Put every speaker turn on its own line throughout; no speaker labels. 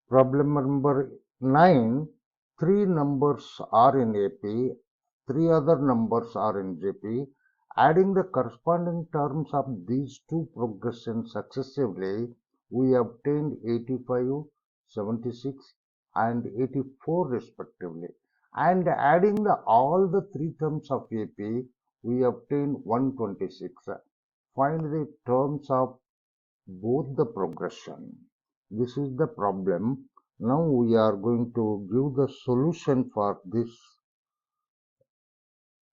Problem number 9. Three numbers are in AP, three other numbers are in GP. Adding the corresponding terms of these two progressions successively, we obtained 85, 76 and 84 respectively. And adding all the three terms of AP, we obtained 126. Find the terms of both the progression. This is the problem. Now we are going to give the solution for this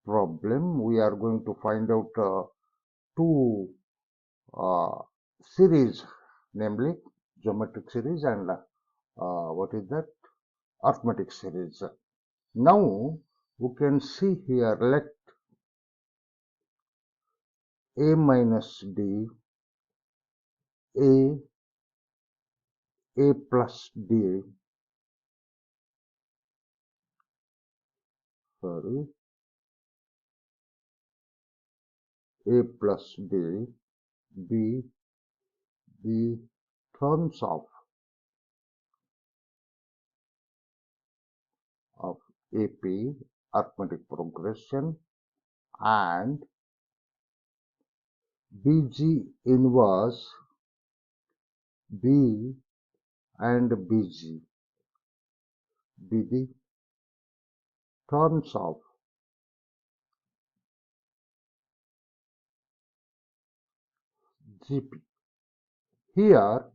problem. We are going to find out two uh, series, namely geometric series and what is that? Arithmetic series. Now we can see here, let a minus d, a plus d, sorry, a plus d be the terms of AP, arithmetic progression, and BG inverse B and BG be the terms of GP. Here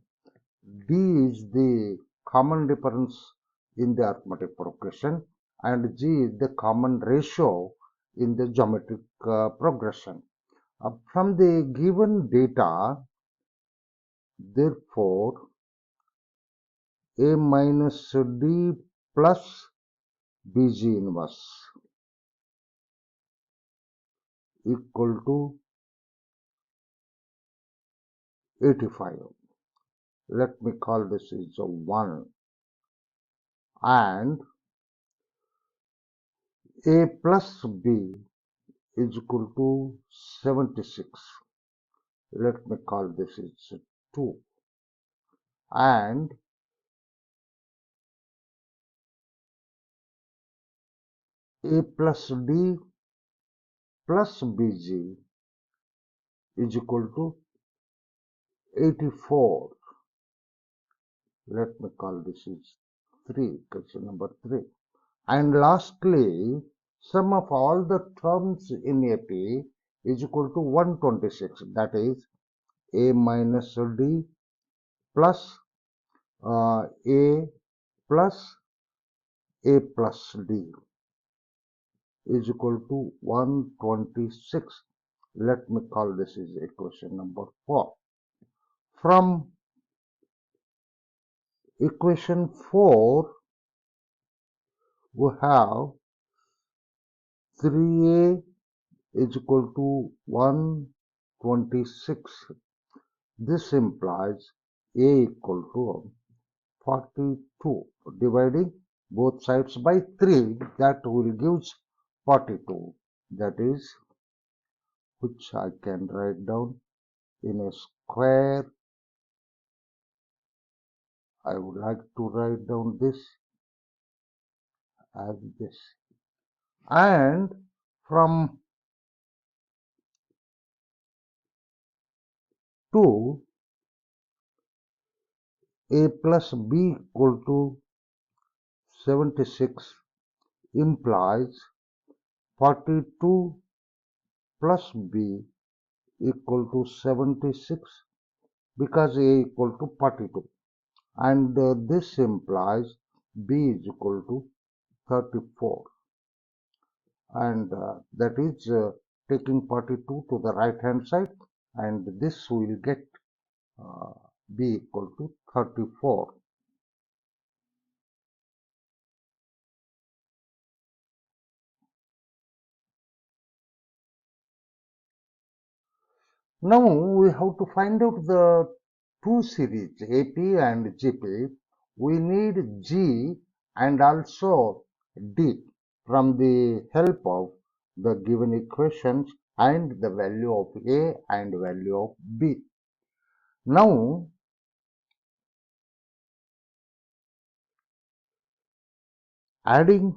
D is the common difference in the arithmetic progression and G is the common ratio in the geometric progression. From the given data, therefore, A minus D plus BG inverse equal to 85. Let me call this is a 1, and A plus B is equal to 76. Let me call this is 2, and A plus D plus BG is equal to 84. Let me call this is 3, question number 3. And lastly, sum of all the terms in AP is equal to 126. That is A minus D plus A plus A plus D is equal to 126. Let me call this is equation number 4. From equation 4, we have 3A is equal to 126. This implies A equal to 42. Dividing both sides by 3, that will give 42. That is, which I can write down in a square. I would like to write down this as this. And from 2, A plus B equal to 76 implies 42 plus B equal to 76 because A equal to 42, and this implies B is equal to 34, and that is taking 42 to the right hand side, and this will get B equal to 34. Now we have to find out the two series AP and GP. We need G and also D from the help of the given equations and the value of A and value of B. Now adding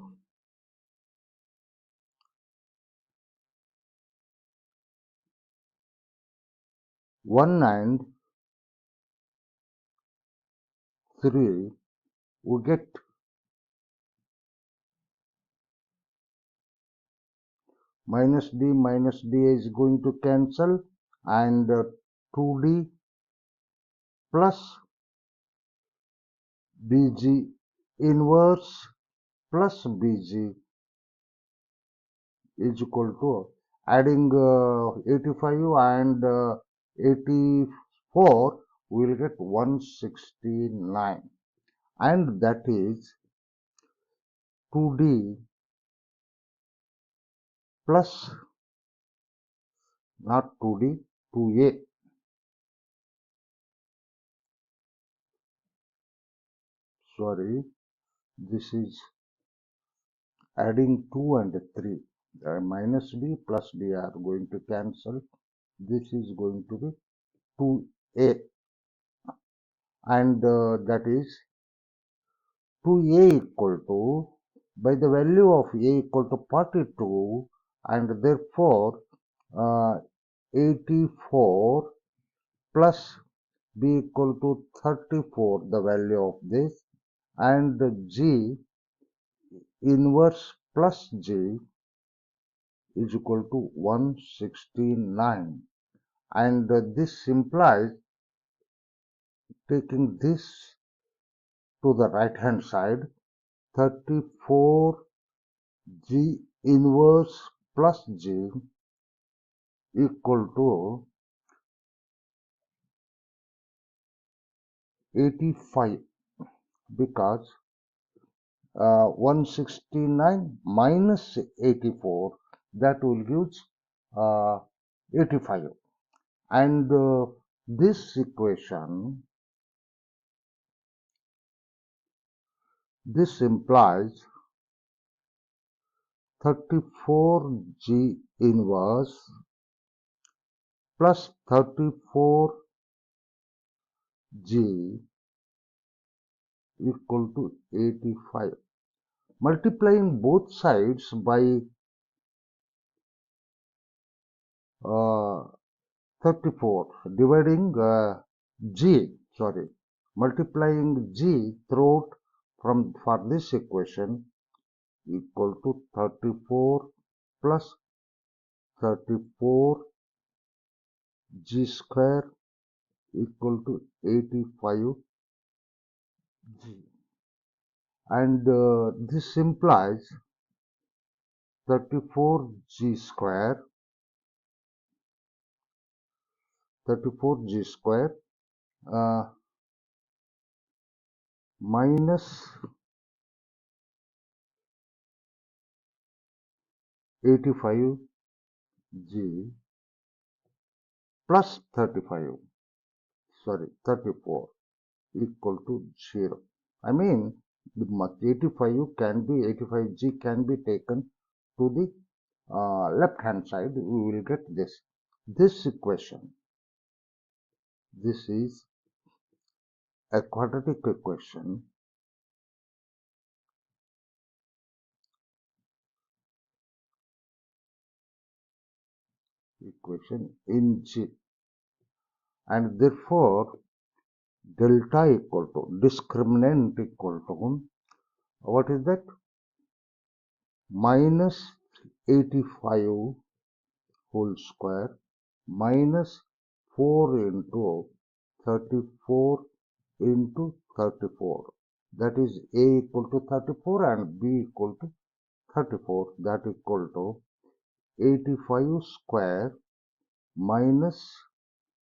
1 and 3, we get minus D is going to cancel, and 2D plus BG inverse plus BG is equal to, adding 85 and 84, we will get 169, and that is 2D plus, not 2D, 2A, sorry, this is adding 2 and 3, minus D plus D are going to cancel, this is going to be 2A, and that is 2A equal to, by the value of A equal to 42, and therefore 84 plus B equal to 34, the value of this, and G inverse plus G is equal to 169, and this implies taking this to the right hand side, 34 G inverse plus G equal to 85, because 169 minus 84, that will give 85, and this equation, this implies 34 G inverse plus 34 G equal to 85. Multiplying both sides by 34, dividing multiplying G throughout for this equation equal to 34 plus 34 G square equal to 85 G, and this implies 34 G square uh, minus 85 G plus 34 equal to 0. I mean, the 85 G can be taken to the left hand side. We will get this equation. This is a quadratic equation in G, and therefore delta equal to, discriminant equal to, what is that? Minus 85 whole square minus 4 into 34 into 34, that is A equal to 34 and B equal to 34, that equal to 85 square minus,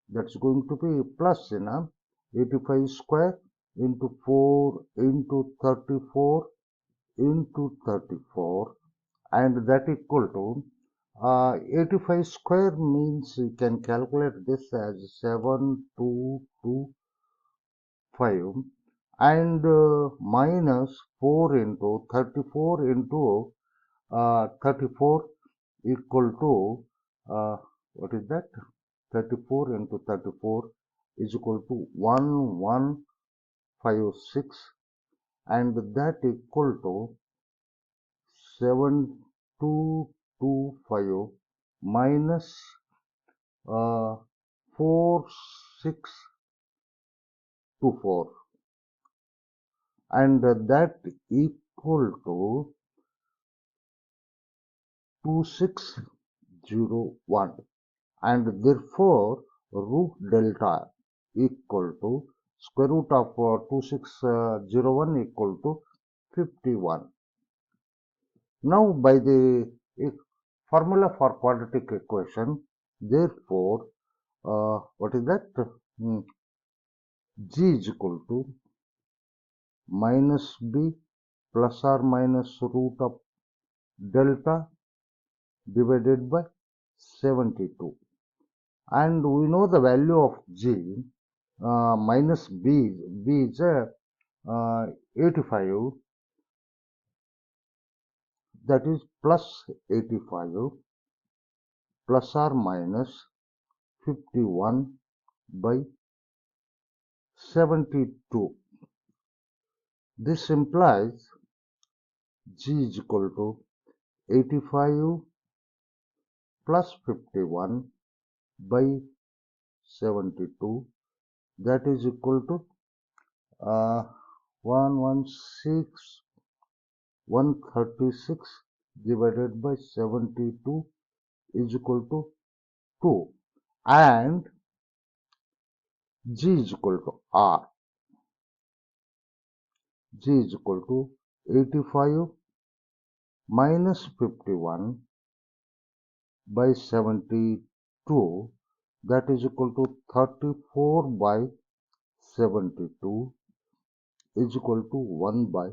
that's going to be plus, 85 square into 4 into 34 into 34, and that equal to 85 square means you can calculate this as 7225, and minus 4 into 34 into 34 equal to what is that? 34 into 34 is equal to 1156, and that equal to 7225 minus 4624, and that equal to 2601, and therefore root delta equal to square root of 2601 equal to 51. Now by the formula for quadratic equation, therefore what is that? G is equal to minus b plus or minus root of delta divided by 72, and we know the value of G minus b is 85, that is plus 85 plus or minus 51 by 72. This implies G is equal to 85 plus 51 by 72, that is equal to 136 divided by 72 is equal to 2, and G is equal to R. G is equal to 85 minus 51 by 72, that is equal to 34 by 72 is equal to 1 by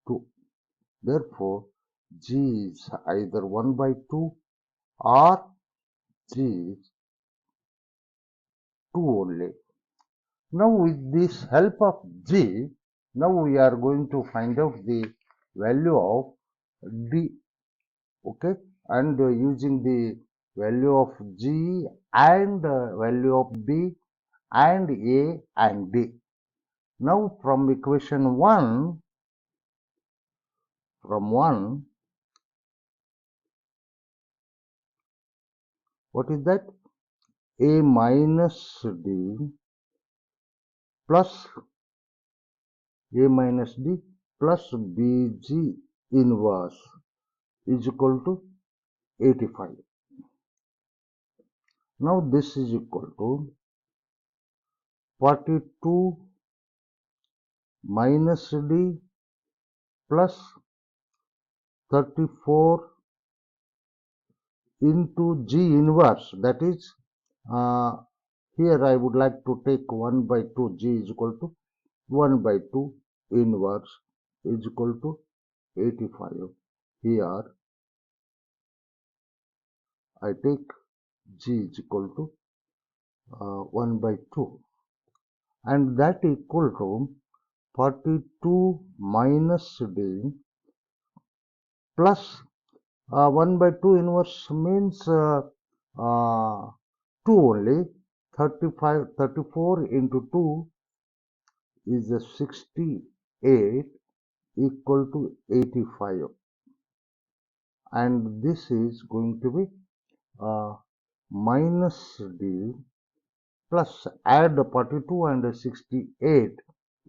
2. Therefore, G is either 1 by 2 or G is 2 only. Now with this help of G, now we are going to find out the value of D. Okay, and using the value of G and value of B and A and D. Now from equation 1, what is that? A minus D plus A minus D plus BG inverse is equal to 85. Now this is equal to 42 minus D plus 34 into G inverse, that is here I would like to take 1 by 2, G is equal to 1 by 2 inverse is equal to 85. Here I take G is equal to 1 by 2, and that equal to 42 minus D plus 1 by 2 inverse means 2 only. 34 into 2 is 68 equal to 85, and this is going to be minus D plus add 42 and 68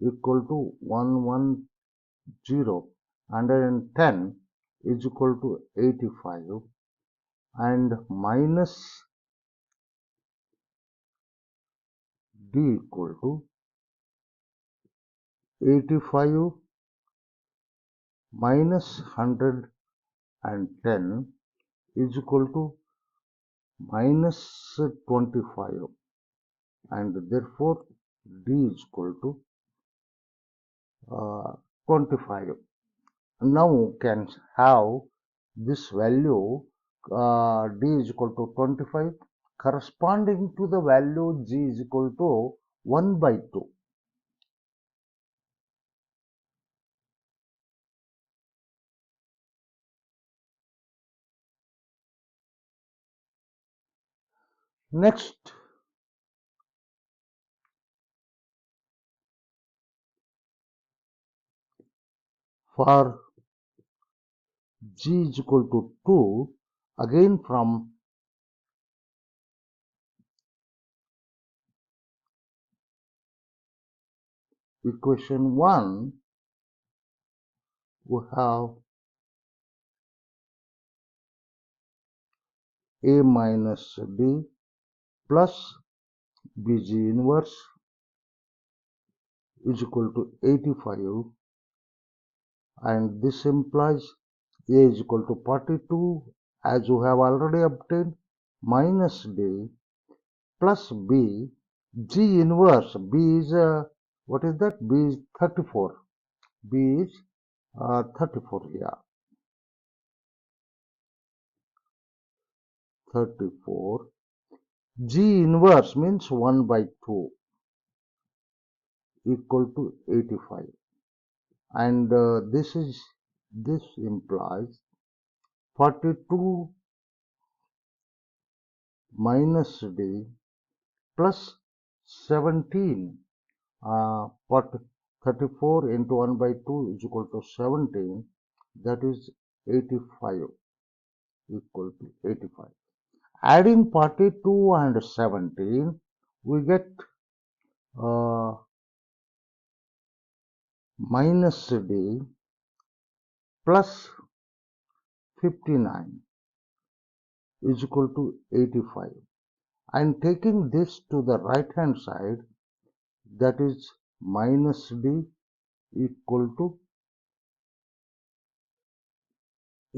equal to 110, 110 is equal to 85, and minus D equal to 85 minus 110 is equal to minus 25, and therefore D is equal to 25. Now can have this value D is equal to 25 corresponding to the value G is equal to 1 by 2. Next, for G is equal to 2, again from equation 1, we have A minus D plus Bg inverse is equal to 85, and this implies A is equal to 42, as you have already obtained, minus D plus B. G inverse, B is, what is that? B is 34. B is 34 here. 34. G inverse means 1 by 2 equal to 85. And this implies 42 minus D plus 17. 34 into 1 by 2 is equal to 17. That is 85, equal to 85. Adding 42 and 17, we get minus D plus 59 is equal to 85. And taking this to the right hand side, that is minus D equal to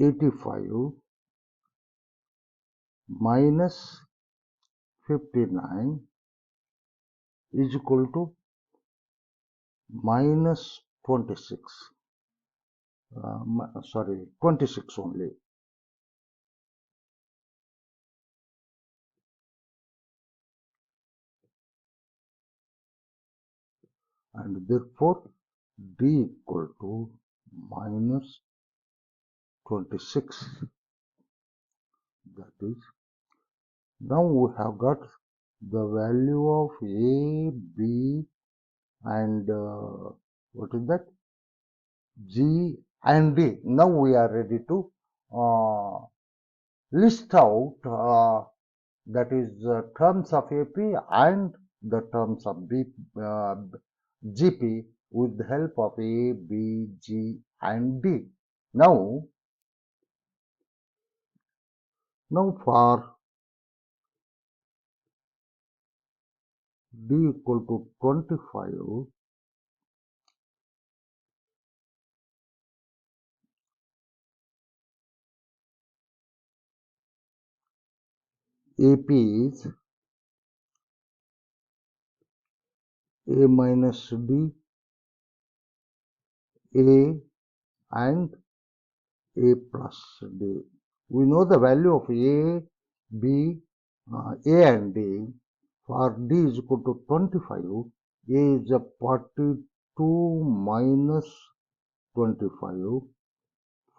85 minus 59 is equal to minus 26. 26 only. And therefore D equal to minus 26. That is, now we have got the value of A, B, and what is that? G and D. Now we are ready to list out that is terms of AP and the terms of GP with the help of A, B, G and D. Now for D equal to 25, AP is A minus D, A and A plus D. We know the value of A, B, A and D. For D is equal to 25, A is a 42 minus 25,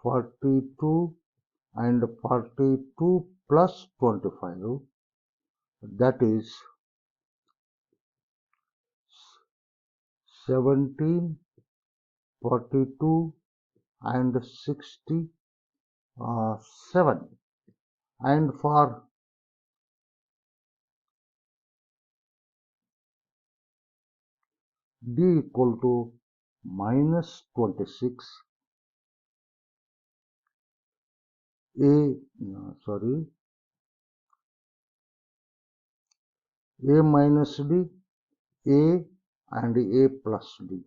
42 and 42 plus 25, that is 17, 42 and 67. And for D equal to minus 26, A minus D, A and A plus D,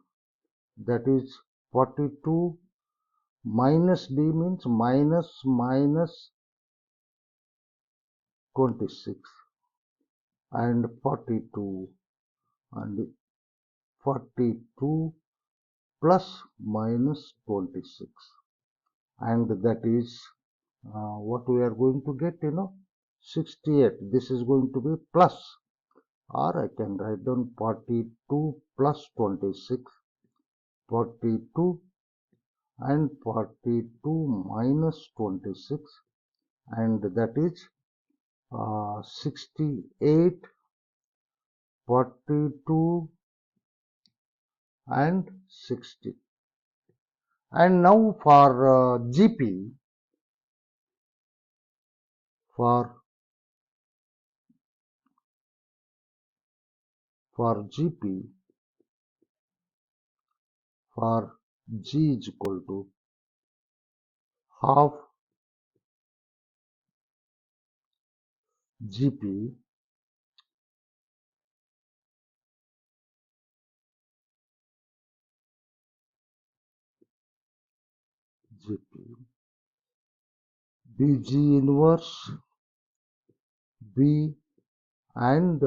that is 42 minus D means minus 26, and 42 and 42 plus minus 26, and that is what we are going to get, 68. This is going to be plus, or I can write down 42 plus 26, 42 and 42 minus 26, and that is 68, 42 and 60. And now for GP, for GP, for G is equal to half GP BG inverse B and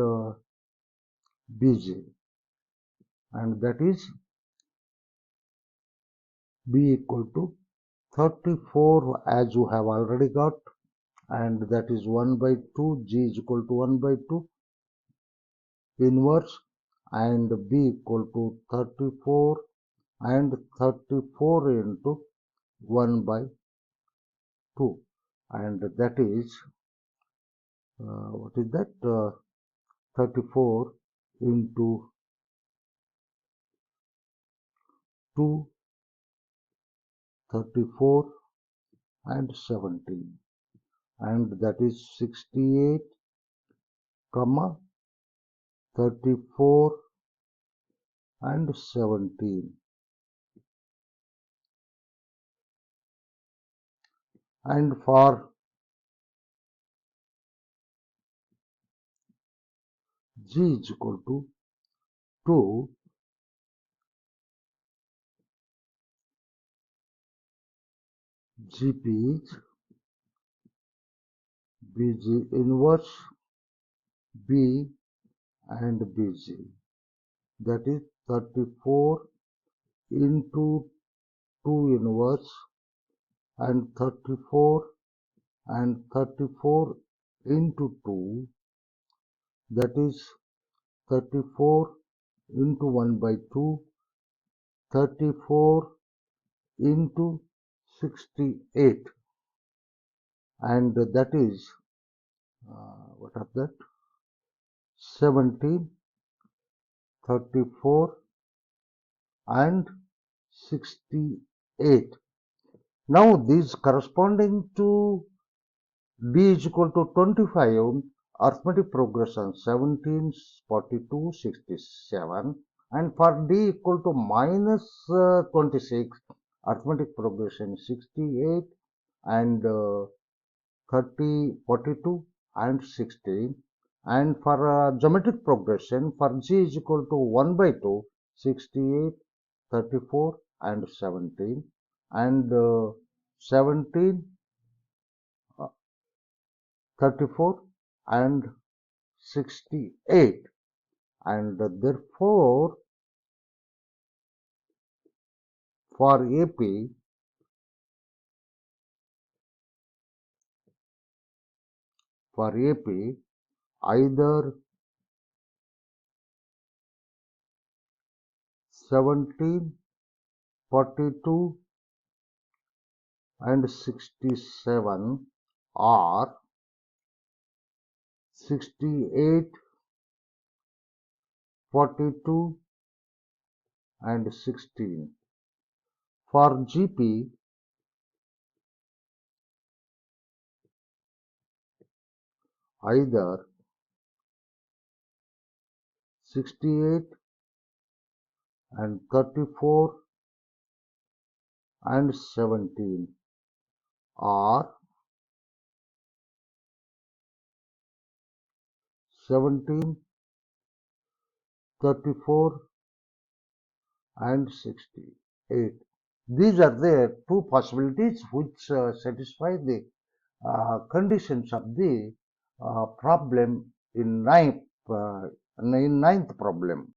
BG, and that is B equal to 34 as you have already got, and that is 1 by 2, G is equal to 1 by 2 inverse, and B equal to 34 and 34 into 1 by 2, and that is what is that 34 into 2, 34 and 17, and that is 68 comma 34 and 17, and for G is equal to 2, GP is BG inverse B and BG, that is 34 into 2 inverse and 34 and 34 into 2, that is 34 into 1 by 2, 34 into 68, and that is what are that 17, 34 and 68. Now these corresponding to D is equal to 25 arithmetic progression 17, 42, 67, and for D equal to minus 26 arithmetic progression 68 and 30, 42 and 16, and for geometric progression for G is equal to 1 by 2, 68, 34 and 17, and 17, 34 and 68, and therefore for AP either 17, 42 and 67 or 68, 42 and 16. For GP, either 68 and 34 and 17 or 17, 34 and 68. These are the two possibilities which satisfy the conditions of the problem in ninth problem.